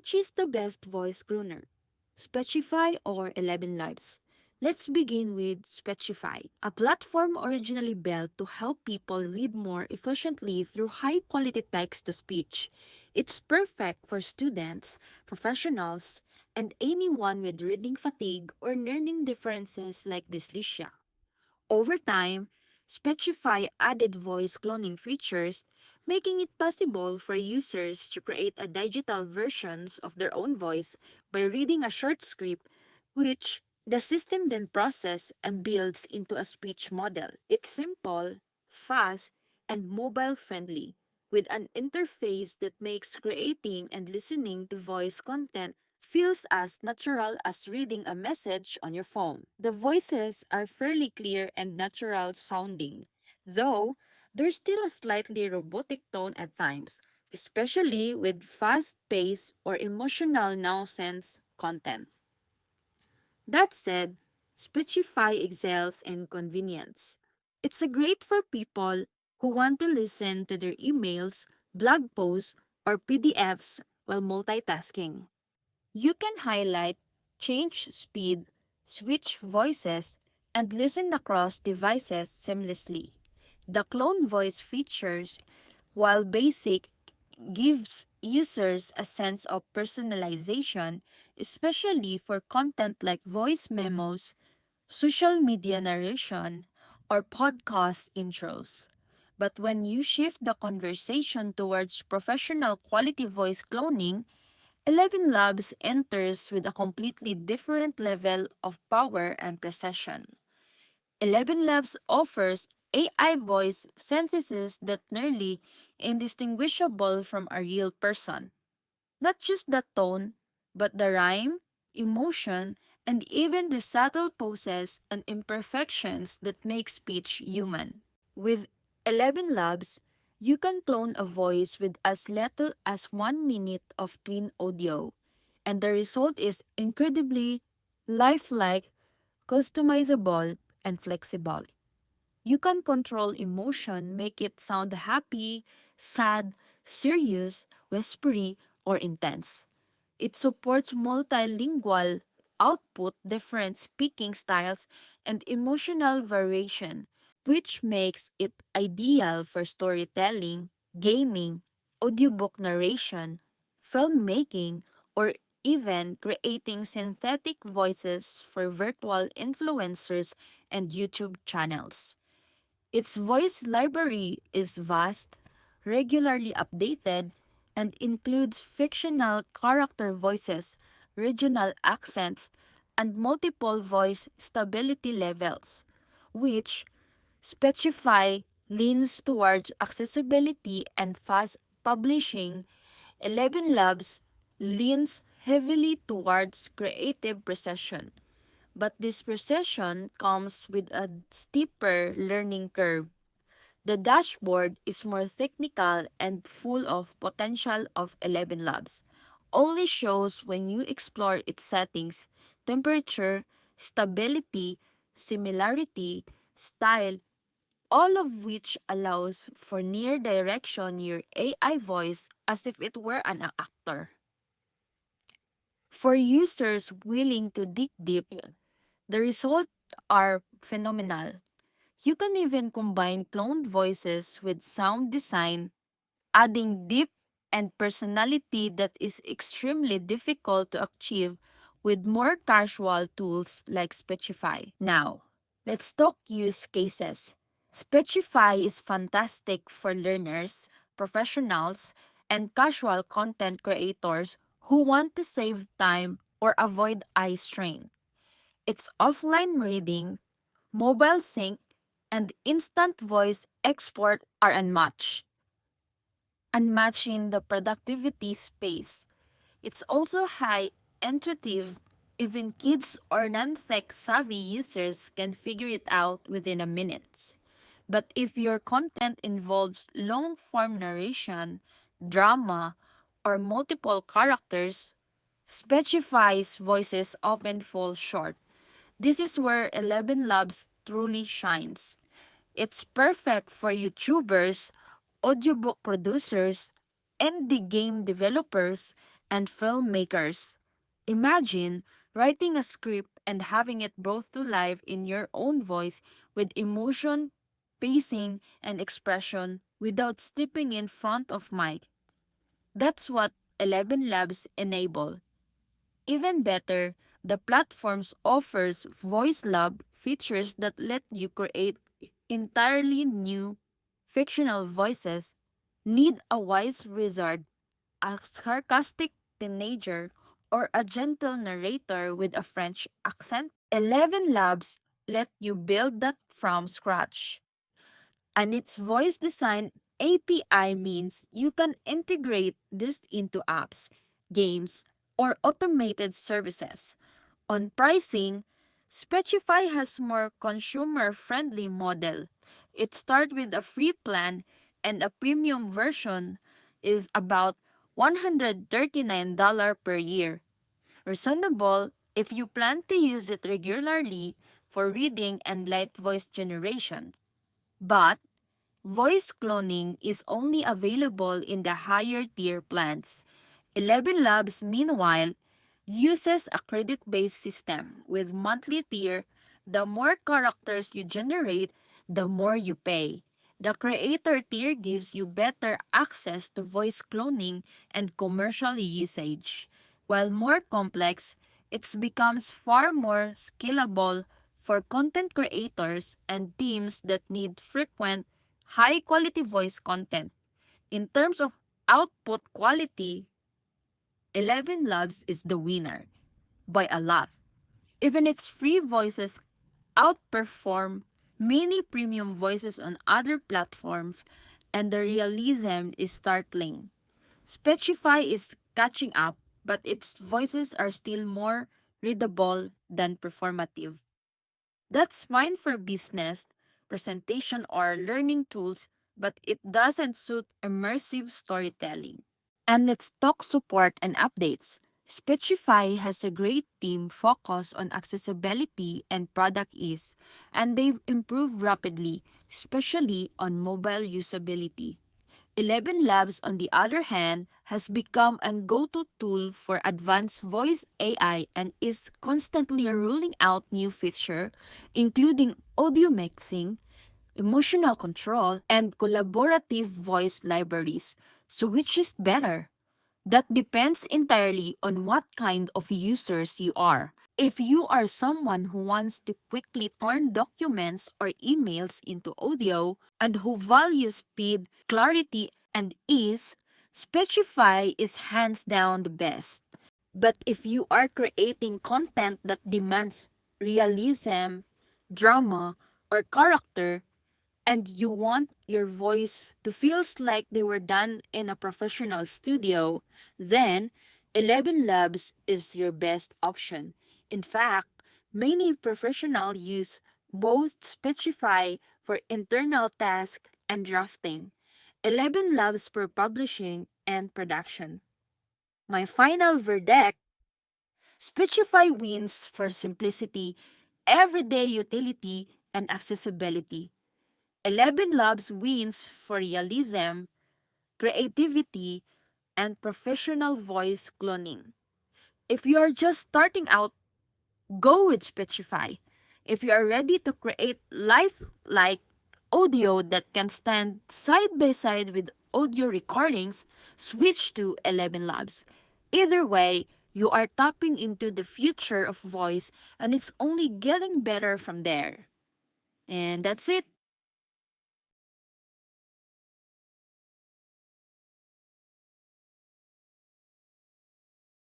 Which is the best voice cloner? Speechify or Elevenlabs? Let's begin with Speechify, a platform originally built to help people read more efficiently through high-quality text-to-speech. It's perfect for students, professionals, and anyone with reading fatigue or learning differences like dyslexia. Over time, Speechify added voice cloning features, making it possible for users to create a digital versions of their own voice by reading a short script, which the system then processes and builds into a speech model. It's simple, fast, and mobile friendly, with an interface that makes creating and listening to voice content feels as natural as reading a message on your phone. The voices are fairly clear and natural sounding, though there's still a slightly robotic tone at times, especially with fast-paced or emotional nonsense content. That said, Speechify excels in convenience. It's a great for people who want to listen to their emails, blog posts, or PDFs while multitasking. You can highlight, change speed, switch voices, and listen across devices seamlessly. The clone voice features, while basic, gives users a sense of personalization, especially for content like voice memos, social media narration, or podcast intros. But when you shift the conversation towards professional quality voice cloning, Elevenlabs enters with a completely different level of power and precision. Elevenlabs offers AI voice synthesis that nearly indistinguishable from a real person. Not just the tone, but the rhyme, emotion, and even the subtle pauses and imperfections that make speech human. With Elevenlabs, you can clone a voice with as little as 1 minute of clean audio, and the result is incredibly lifelike, customizable, and flexible. You can control emotion, make it sound happy, sad, serious, whispery, or intense. It supports multilingual output, different speaking styles, and emotional variation, which makes it ideal for storytelling, gaming, audiobook narration, filmmaking, or even creating synthetic voices for virtual influencers and YouTube channels. Its voice library is vast, regularly updated, and includes fictional character voices, regional accents, and multiple voice stability levels, which Speechify leans towards accessibility and fast publishing. Elevenlabs leans heavily towards creative precision. But this precision comes with a steeper learning curve. The dashboard is more technical and full of potential of Elevenlabs. Only shows when you explore its settings, temperature, stability, similarity, style, all of which allows for near direction your AI voice as if it were an actor. For users willing to dig deep, the results are phenomenal. You can even combine cloned voices with sound design, adding depth and personality that is extremely difficult to achieve with more casual tools like Speechify. Now, let's talk use cases. Speechify is fantastic for learners, professionals, and casual content creators who want to save time or avoid eye strain. Its offline reading, mobile sync, and instant voice export are unmatched in the productivity space. It's also high intuitive. Even kids or non-tech savvy users can figure it out within a minute. But if your content involves long-form narration, drama, or multiple characters, Speechify's voices often fall short. This is where Elevenlabs truly shines. It's perfect for YouTubers, audiobook producers, indie game developers, and filmmakers. Imagine writing a script and having it brought to life in your own voice with emotion, pacing, and expression without stepping in front of mic. That's what Elevenlabs enable. Even better, the platforms offers voice lab features that let you create entirely new fictional voices. Need a wise wizard, a sarcastic teenager, or a gentle narrator with a French accent? Elevenlabs let you build that from scratch. And its voice design API means you can integrate this into apps, games, or automated services. On pricing, Speechify has more consumer-friendly model. It starts with a free plan and a premium version is about $139 per year. Reasonable if you plan to use it regularly for reading and light voice generation. But voice cloning is only available in the higher tier plans. Elevenlabs, meanwhile, uses a credit-based system with monthly tier. The more characters you generate, the more you pay. The creator tier gives you better access to voice cloning and commercial usage. While more complex, it becomes far more scalable for content creators and teams that need frequent, high-quality voice content. In terms of output quality, Elevenlabs is the winner by a lot. Even its free voices outperform many premium voices on other platforms, and the realism is startling. Speechify is catching up, but its voices are still more readable than performative. That's fine for business, presentation, or learning tools, but it doesn't suit immersive storytelling. And let's talk support and updates. Speechify has a great team focused on accessibility and product ease, and they've improved rapidly, especially on mobile usability. Elevenlabs, on the other hand, has become a go-to tool for advanced voice AI and is constantly rolling out new features, including audio mixing, emotional control, and collaborative voice libraries. So which is better? That depends entirely on what kind of users you are. If you are someone who wants to quickly turn documents or emails into audio and who values speed, clarity, and ease, Speechify is hands down the best. But if you are creating content that demands realism, drama, or character, and you want your voice to feel like they were done in a professional studio, then Elevenlabs is your best option. In fact, many professionals use both Speechify for internal tasks and drafting, Elevenlabs for publishing and production. My final verdict: Speechify wins for simplicity, everyday utility, and accessibility. Elevenlabs wins for realism, creativity, and professional voice cloning. If you are just starting out, go with Speechify. If you are ready to create life-like audio that can stand side by side with audio recordings, switch to Elevenlabs. Either way, you are tapping into the future of voice, and it's only getting better from there. And that's it.